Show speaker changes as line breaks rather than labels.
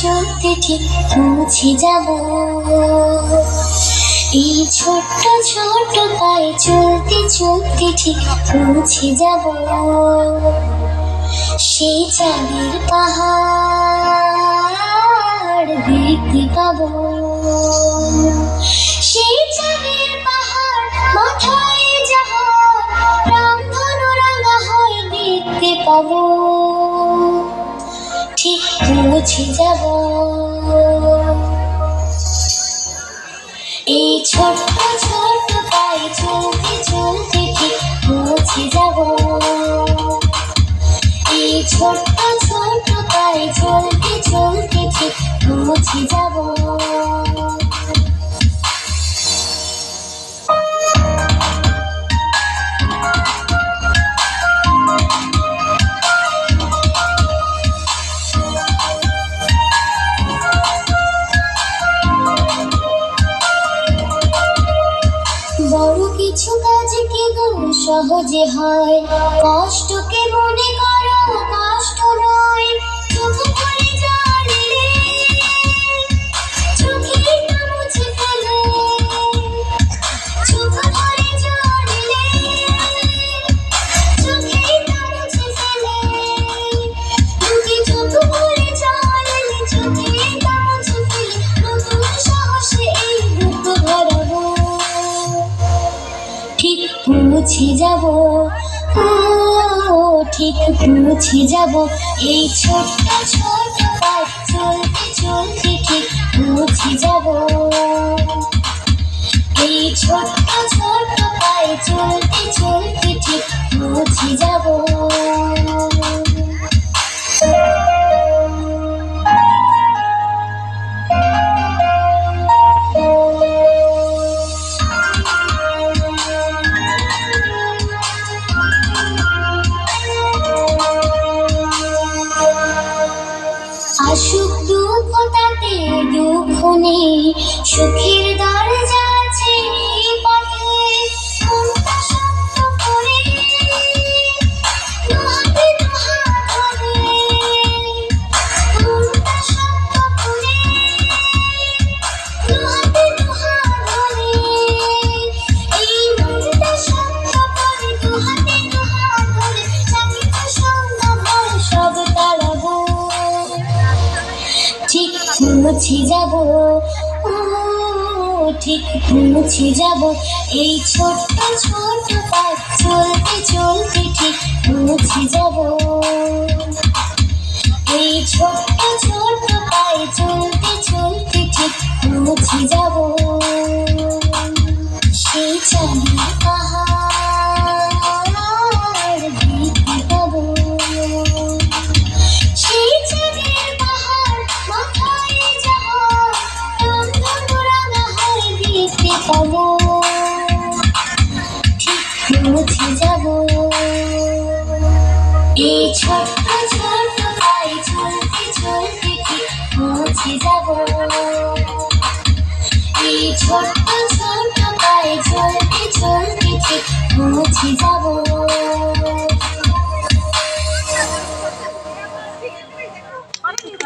চলতে ঠিক পৌঁছে যাব। এই ছোট্ট ছোট্ট পায়ে চলতে চলতে ঠিক পৌঁছে যাব। সেই চাঁদের পাহাড় দেখতে পাবো। সেই চাঁদের পাহাড় মাথায় যখন রামধনু রাঙা হয় দেখতে পাবো। ঠিক পৌঁছে যাব। এই ছোট্ট ছোট্ট পায়ে চলতে চলতে ঠিক পৌঁছে যাব। এই ছোট্ট ছোট্ট পায়ে চলতে চলতে ঠিক পৌঁছে যাব। বড় কিছু কাজ কি গো সহজে হয়, কষ্টকে মনে করো কষ্ট নয়। চোখ ভরে জল এলে চোখেরটা মুছে ফেলে। চোখ ভরে জল এলে চোখেরটা মুছে ফেলে। দুটি চোখ ভরে জল এলে চোখেরটা মুছে ফেলে। নতুন সাহসে এই বুক ভরাবো। ঠিক পৌঁছে যাব। ও ঠিক পৌঁছে যাব। এই ছোট্ট ছোট্ট পায়ে চলতে চলতে ঠিক পৌঁছে যাব। এই ছোট্ট ছোট্ট পায়ে চলতে চলতে ঠিক পৌঁছে যাব। আসুক দুঃখ তাতে দুঃখ নেই, সুখের দরজা আছে এই পথে। মনটা শক্ত করে দুহাতে দুহাত ধরে। মনটা শক্ত করে দুহাতে দুহাত ধরে। এই মনটা শক্ত করে দুহাতে দুহাত ধরে। চাকিত সন্ধ্যা ভয় সব তাড়াবো। ঠিক পৌঁছে যাব। ও ঠিক পৌঁছে যাব। এই ছোট্ট ছোট্ট পায়ে চলতে চলতে ঠিক পৌঁছে যাব। এই ছোট্ট ছোট্ট পায়ে চলতে চলতে ঠিক পৌঁছে যাব। সেই চাঁদের পাহাড় দেখতে পাবো। সেই চাঁদের পাহাড় মাথায় যখন রামধনু রাঙা হয় দেখতে পাবো। ঠিক পৌঁছে যাব। এই ছোট্ট ছোট্ট পায়ে চলতে চলতে ঠিক পৌঁছে যাব। এই ছোট্ট ছোট্ট পায়ে চলতে চলতে ঠিক পৌঁছে যাব।
অনেক